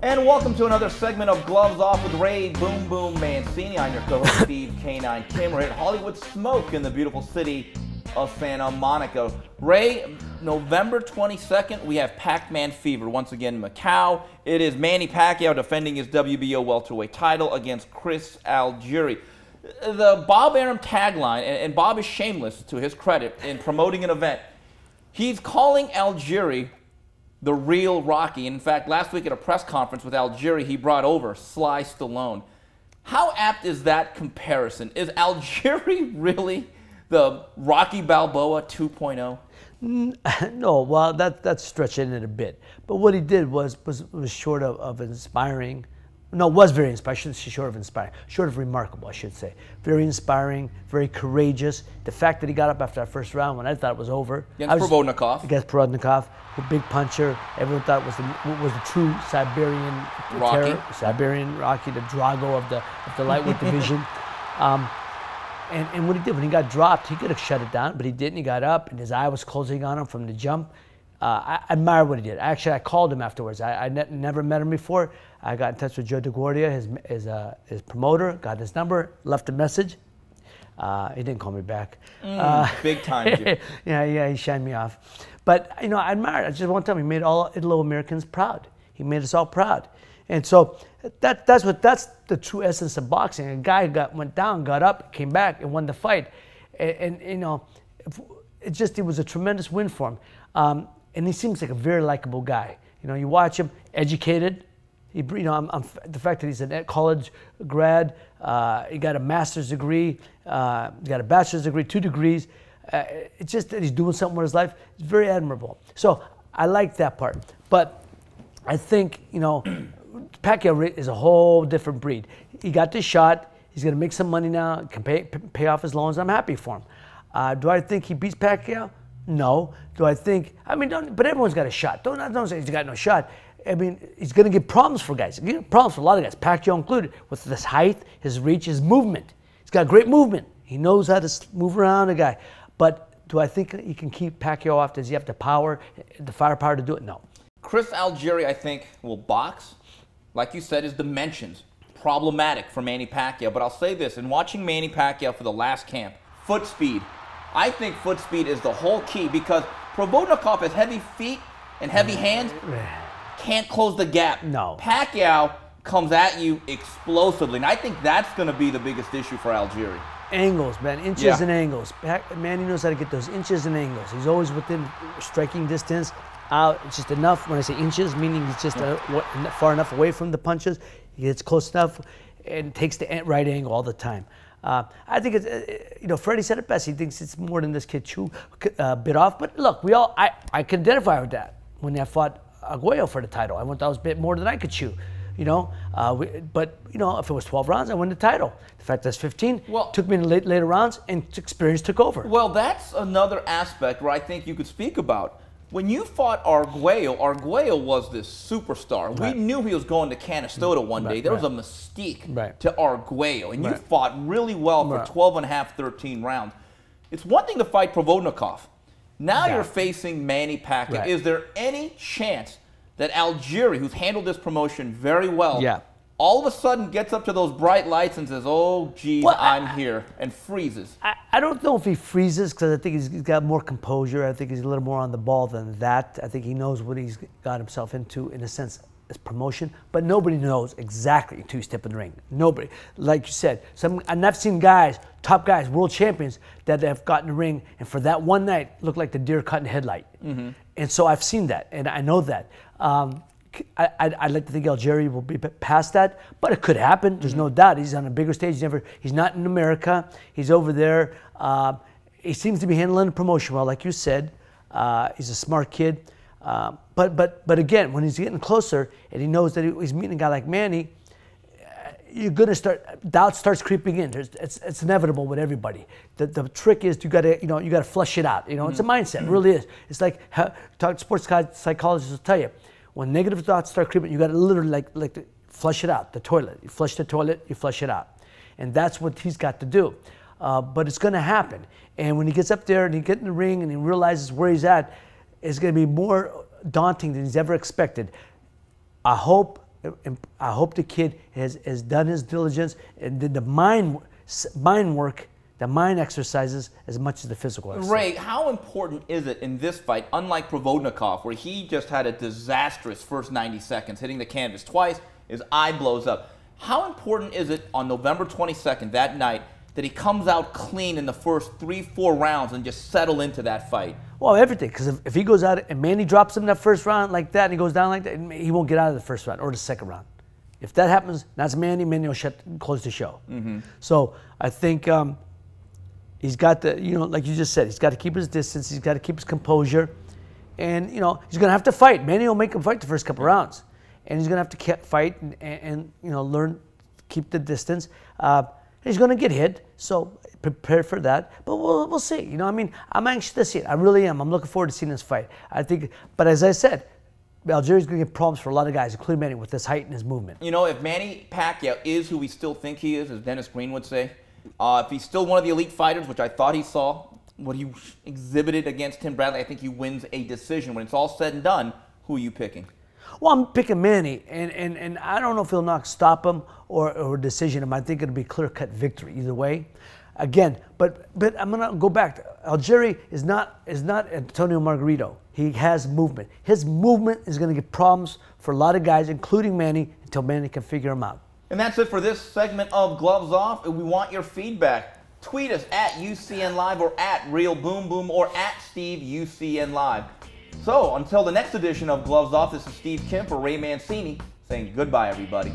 And welcome to another segment of Gloves Off with Ray Boom Boom Mancini. I'm your co-host Steve K9 Kim. We're at Hollywood Smoke in the beautiful city of Santa Monica. Ray, November 22nd, we have Pac-Man Fever once again in Macau. It is Manny Pacquiao defending his WBO welterweight title against Chris Algieri. The Bob Arum tagline, and Bob is shameless to his credit in promoting an event. He's calling Algieri the real Rocky. And in fact, last week at a press conference with Algieri, he brought over Sly Stallone. How apt is that comparison? Is Algieri really the Rocky Balboa 2.0? No, well, that's stretching it a bit. But what he did was short of inspiring. No, was very inspiring. I shouldn't say short of inspiring. Short of remarkable, I should say. Very inspiring, very courageous. The fact that he got up after that first round when I thought it was over. Against Provodnikov. Against Provodnikov, a big puncher. Everyone thought was the true Siberian Rocky. Terror, Siberian Rocky, the Drago of the lightweight division. And what he did, when he got dropped, he could have shut it down, but he didn't. He got up, and his eye was closing on him from the jump. I admire what he did. Actually, I called him afterwards. I never met him before. I got in touch with Joe DeGuardia, his promoter, got his number, left a message. He didn't call me back. Big time, Jim. Yeah, he shined me off. But, I admire it. I just want to tell him, he made all Italo-Americans proud. He made us all proud. And so that's the true essence of boxing. A guy went down, got up, came back, and won the fight. And it was a tremendous win for him. And he seems like a very likable guy. You watch him, educated. The fact that he's a college grad, he got a master's degree, he got a bachelor's degree, 2 degrees. It's just that he's doing something with his life. It's very admirable. So I like that part. But I think, Pacquiao is a whole different breed. He got this shot. He's going to make some money now, can pay off his loans. I'm happy for him. Do I think he beats Pacquiao? No. Do I think, but everyone's got a shot. Don't say he's got no shot. He's going to give problems for guys. He's give problems for a lot of guys, Pacquiao included, with this height, his reach, his movement. He's got great movement. He knows how to move around a guy. But do I think he can keep Pacquiao off? Does he have the firepower to do it? No. Chris Algieri, I think, will box. Like you said, his dimensions, problematic for Manny Pacquiao. But I'll say this, in watching Manny Pacquiao for the last camp, foot speed. I think foot speed is the whole key because Provodnikov has heavy feet and heavy hands, can't close the gap. No. Pacquiao comes at you explosively, and I think that's going to be the biggest issue for Algieri. Angles, man, inches and angles. Manny knows how to get those inches and angles. He's always within striking distance. Out, it's just enough. When I say inches, meaning he's just far enough away from the punches. He gets close enough and takes the right angle all the time. I think it's, Freddie said it best. He thinks it's more than this kid bit off. But look, I can identify with that when I fought Arguello for the title. I went, that was a bit more than I could chew, But if it was 12 rounds, I won the title. The fact that's 15 took me in the later rounds, and experience took over. Well, that's another aspect where I think you could speak about. When you fought Arguello was this superstar. Right. We knew he was going to Canastota one day. There was a mystique to Arguello, and you fought really well for 12 and a half, 13 rounds. It's one thing to fight Provodnikov. Now you're facing Manny Pacquiao. Is there any chance that Algieri, who's handled this promotion very well, all of a sudden gets up to those bright lights and says, oh, geez, I'm here, and freezes? I don't know if he freezes because I think he's got more composure. I think he's a little more on the ball than that. I think he knows what he's got himself into, in a sense, as promotion. But nobody knows exactly until you step in the ring. Nobody. Like you said, and I've seen guys, top guys, world champions, that have gotten in the ring and for that one night look like the deer caught in a headlight. And so I've seen that, and I know that. I'd like to think Algieri will be past that, but it could happen. There's no doubt. He's on a bigger stage. He's not in America. He's over there. He seems to be handling the promotion well, like you said. He's a smart kid. But again, when he's getting closer and he knows that he's meeting a guy like Manny, you're gonna doubt starts creeping in. It's inevitable with everybody. The trick is you gotta flush it out. It's a mindset. It really is. It's like sports psychologists will tell you. When negative thoughts start creeping, you got to literally like flush it out, the toilet. You flush the toilet, you flush it out. And that's what he's got to do. But it's going to happen. And when he gets up there and he gets in the ring and he realizes where he's at, it's going to be more daunting than he's ever expected. I hope I hope the kid has done his diligence and did the mind work, the mind exercises as much as the physical exercise. Ray, how important is it in this fight, unlike Provodnikov, where he just had a disastrous first 90 seconds, hitting the canvas twice, his eye blows up. How important is it on November 22nd, that night, that he comes out clean in the first 3-4 rounds and just settle into that fight? Well, everything, because if he goes out and Manny drops him in that first round like that and he goes down like that, he won't get out of the first round or the second round. If that happens, that's Manny will close the show. So I think he's got to, like you just said, he's got to keep his distance, he's got to keep his composure, and, he's going to have to fight. Manny will make him fight the first couple rounds, and he's going to have to fight and learn, keep the distance. He's going to get hit, so prepare for that. But we'll see. I'm anxious to see it. I really am. I'm looking forward to seeing this fight. I think, but as I said, Algieri's going to get problems for a lot of guys, including Manny, with this height and his movement. If Manny Pacquiao is who we still think he is, as Dennis Green would say, if he's still one of the elite fighters, which I thought he saw, what he exhibited against Tim Bradley, I think he wins a decision. When it's all said and done, who are you picking? Well, I'm picking Manny, and I don't know if he'll stop him or decision him. I think it'll be a clear-cut victory either way. Again, but I'm gonna go back. Algieri is not Antonio Margarito. He has movement. His movement is gonna give problems for a lot of guys, including Manny, until Manny can figure him out. And that's it for this segment of Gloves Off. We want your feedback. Tweet us at UCN Live or at Real Boom Boom or at Steve UCN Live. So until the next edition of Gloves Off, this is Steve Kim for Ray Mancini saying goodbye, everybody.